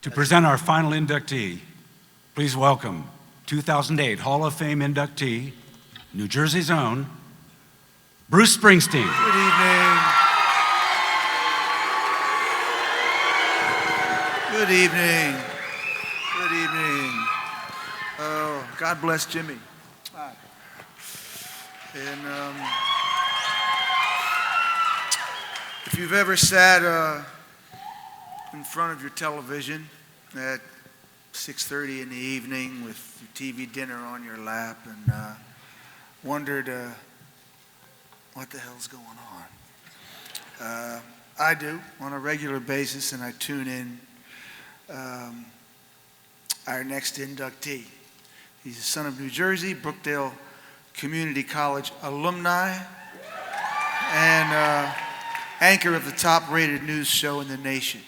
To present our final inductee, please welcome 2008 Hall of Fame inductee, New Jersey's own, Bruce Springsteen. Good evening. Good evening. Good evening. Oh, God bless Jimmy. And if you've ever sat in front of your television at 6:30 in the evening with your TV dinner on your lap and wondered what the hell's going on, I do on a regular basis, and I tune in our next inductee. He's a son of New Jersey, Brookdale Community College alumni, and anchor of the top-rated news show in the nation.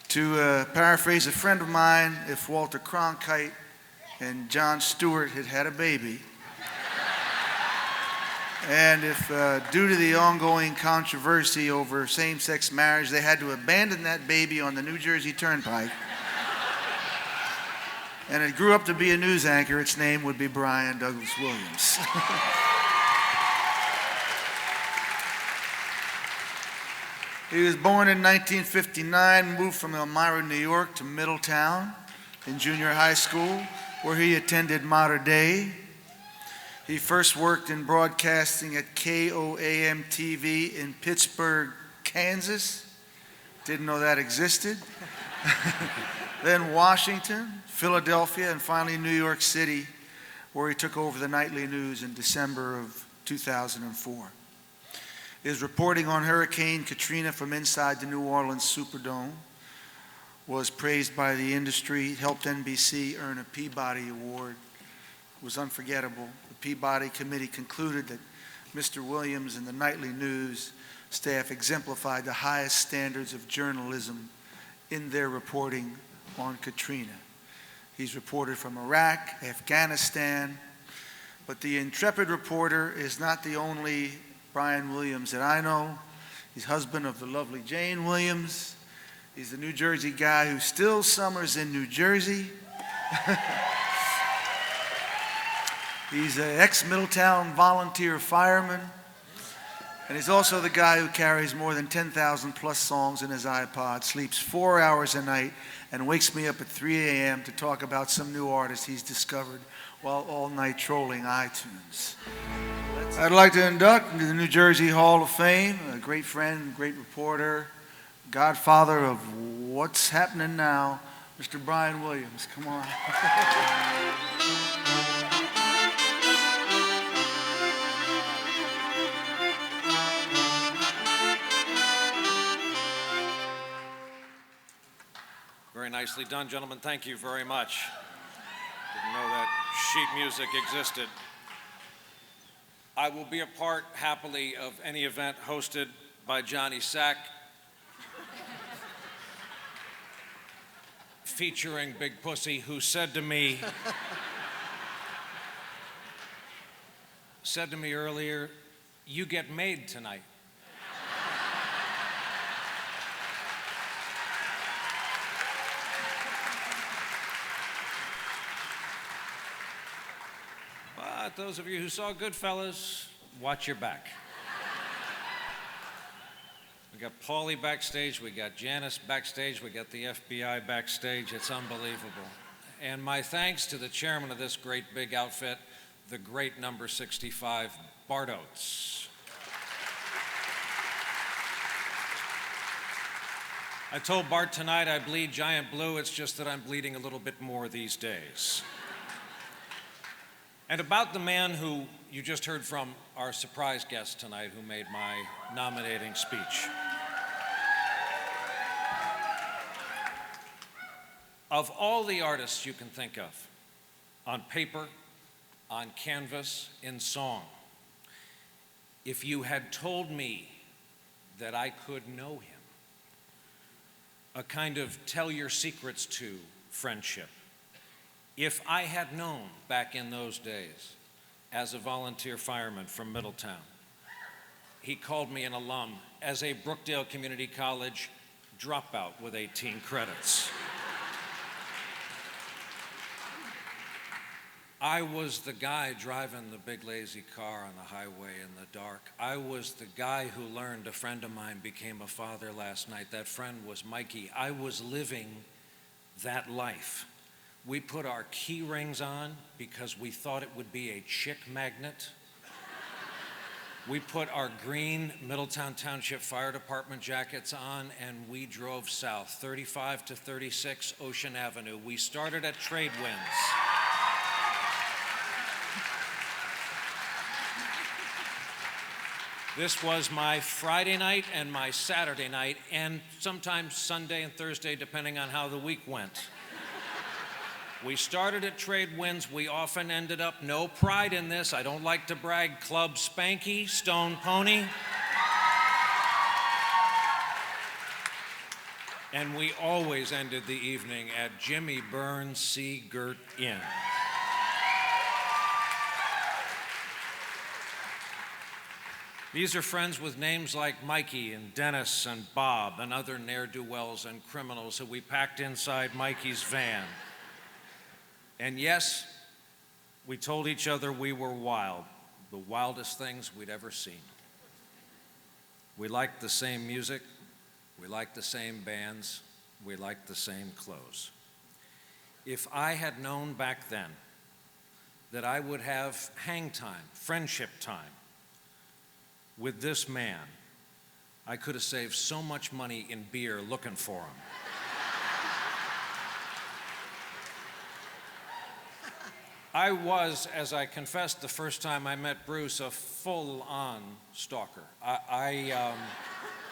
To paraphrase a friend of mine, if Walter Cronkite and Jon Stewart had had a baby, and if due to the ongoing controversy over same-sex marriage, they had to abandon that baby on the New Jersey Turnpike, and it grew up to be a news anchor, its name would be Brian Douglas Williams. He was born in 1959, moved from Elmira, New York to Middletown in junior high school, where he attended Mater Dei. He first worked in broadcasting at KOAM TV in Pittsburgh, Kansas. Didn't know that existed. Then Washington, Philadelphia, and finally New York City, where he took over the nightly news in December of 2004. His reporting on Hurricane Katrina from inside the New Orleans Superdome was praised by the industry, helped NBC earn a Peabody Award. It was unforgettable. The Peabody Committee concluded that Mr. Williams and the nightly news staff exemplified the highest standards of journalism in their reporting on Katrina. He's reported from Iraq, Afghanistan, but the intrepid reporter is not the only Brian Williams that I know. He's husband of the lovely Jane Williams. He's the New Jersey guy who still summers in New Jersey. He's an ex-Middletown volunteer fireman. And he's also the guy who carries more than 10,000 plus songs in his iPod, sleeps 4 hours a night, and wakes me up at 3 a.m. to talk about some new artist he's discovered while all night trolling iTunes. I'd like to induct into the New Jersey Hall of Fame a great friend, great reporter, godfather of what's happening now, Mr. Brian Williams. Come on. Very nicely done, gentlemen. Thank you very much. Didn't know that sheet music existed. I will be a part, happily, of any event hosted by Johnny Sack, featuring Big Pussy, who said to me earlier, "You get made tonight." But those of you who saw Goodfellas, watch your back. We got Paulie backstage, we got Janice backstage, we got the FBI backstage. It's unbelievable. And my thanks to the chairman of this great big outfit, the great number 65, Bart Oates. I told Bart tonight I bleed giant blue, it's just that I'm bleeding a little bit more these days. And about the man who you just heard from, our surprise guest tonight, who made my nominating speech. Of all the artists you can think of, on paper, on canvas, in song, if you had told me that I could know him, a kind of tell your secrets to friendship, if I had known back in those days, as a volunteer fireman from Middletown, he called me an alum, as a Brookdale Community College dropout with 18 credits. I was the guy driving the big lazy car on the highway in the dark. I was the guy who learned a friend of mine became a father last night. That friend was Mikey. I was living that life. We put our key rings on because we thought it would be a chick magnet. We put our green Middletown Township Fire Department jackets on, and we drove south, 35 to 36 Ocean Avenue. We started at Trade Winds. This was my Friday night and my Saturday night, and sometimes Sunday and Thursday, depending on how the week went. We started at Trade Winds. We often ended up, no pride in this, I don't like to brag, Club Spanky, Stone Pony. And we always ended the evening at Jimmy Burns Sea-Girt Inn. These are friends with names like Mikey and Dennis and Bob and other ne'er-do-wells and criminals who we packed inside Mikey's van. And yes, we told each other we were wild, the wildest things we'd ever seen. We liked the same music, we liked the same bands, we liked the same clothes. If I had known back then that I would have hang time, friendship time with this man, I could have saved so much money in beer looking for him. I was, as I confessed the first time I met Bruce, a full-on stalker.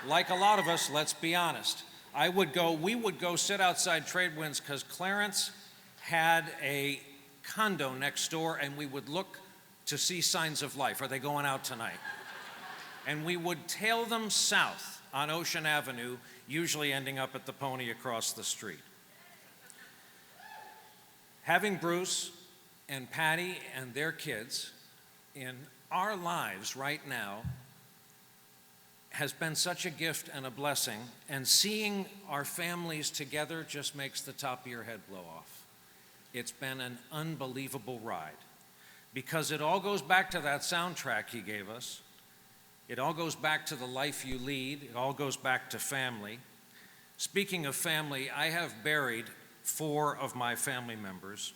Like a lot of us, let's be honest, we would go sit outside Trade Winds because Clarence had a condo next door, and we would look to see signs of life. Are they going out tonight? And we would tail them south on Ocean Avenue, usually ending up at the Pony across the street. Having Bruce and Patty and their kids in our lives right now has been such a gift and a blessing, and seeing our families together just makes the top of your head blow off. It's been an unbelievable ride because it all goes back to that soundtrack he gave us. It all goes back to the life you lead. It all goes back to family. Speaking of family, I have buried 4 of my family members.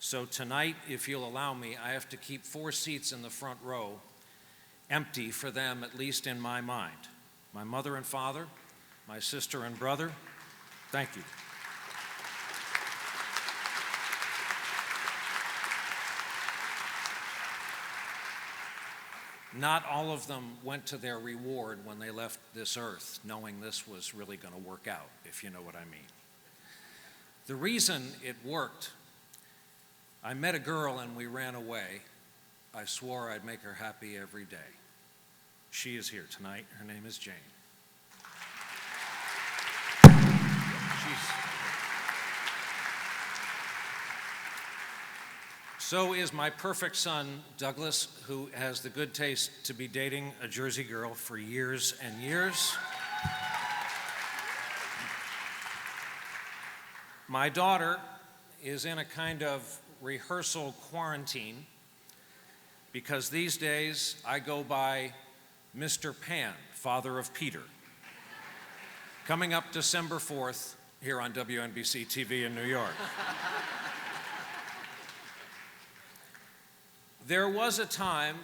So tonight, if you'll allow me, I have to keep 4 seats in the front row empty for them, at least in my mind. My mother and father, my sister and brother, thank you. Not all of them went to their reward when they left this earth, knowing this was really going to work out, if you know what I mean. The reason it worked, I met a girl and we ran away. I swore I'd make her happy every day. She is here tonight. Her name is Jane. So is my perfect son, Douglas, who has the good taste to be dating a Jersey girl for years and years. My daughter is in a kind of rehearsal quarantine because these days I go by Mr. Pan, father of Peter. Coming up December 4th here on WNBC TV in New York. There was a time,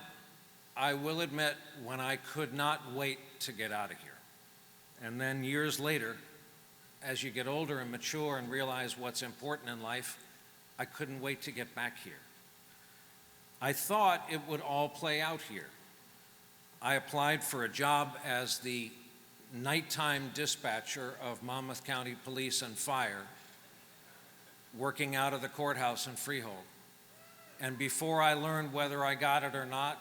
I will admit, when I could not wait to get out of here. And then years later, as you get older and mature and realize what's important in life, I couldn't wait to get back here. I thought it would all play out here. I applied for a job as the nighttime dispatcher of Monmouth County Police and Fire, working out of the courthouse in Freehold. And before I learned whether I got it or not,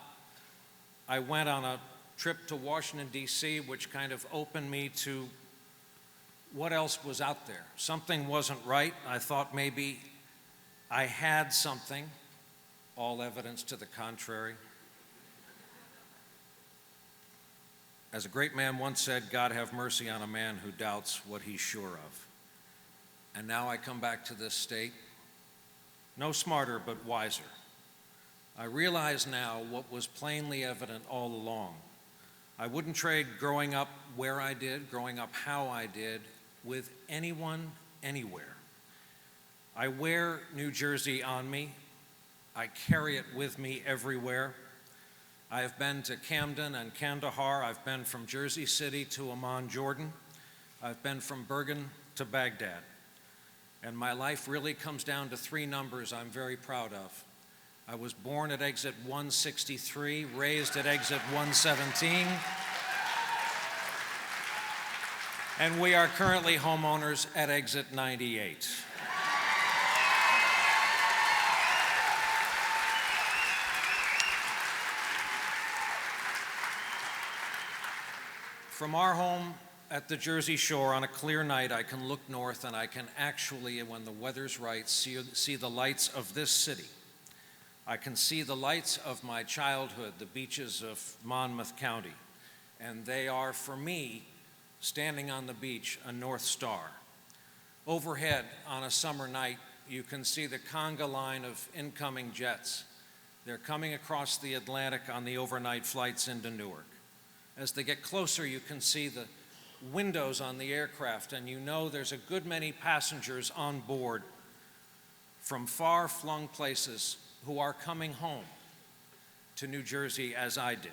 I went on a trip to Washington, D.C., which kind of opened me to what else was out there. Something wasn't right. I thought maybe I had something, all evidence to the contrary. As a great man once said, God have mercy on a man who doubts what he's sure of. And now I come back to this state, no smarter but wiser. I realize now what was plainly evident all along. I wouldn't trade growing up where I did, growing up how I did, with anyone, anywhere. I wear New Jersey on me. I carry it with me everywhere. I have been to Camden and Kandahar. I've been from Jersey City to Amman, Jordan. I've been from Bergen to Baghdad. And my life really comes down to three numbers I'm very proud of. I was born at exit 163, raised at exit 117, and we are currently homeowners at exit 98. From our home at the Jersey Shore on a clear night, I can look north and I can actually, when the weather's right, see the lights of this city. I can see the lights of my childhood, the beaches of Monmouth County, and they are, for me, standing on the beach, a North Star. Overhead on a summer night, you can see the conga line of incoming jets. They're coming across the Atlantic on the overnight flights into Newark. As they get closer, you can see the windows on the aircraft, and you know there's a good many passengers on board from far-flung places who are coming home to New Jersey as I did,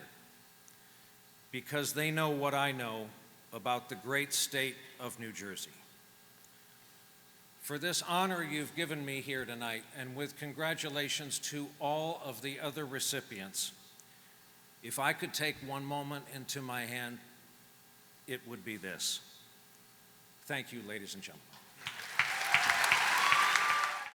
because they know what I know about the great state of New Jersey. For this honor you've given me here tonight, and with congratulations to all of the other recipients, if I could take one moment into my hand, it would be this. Thank you, ladies and gentlemen.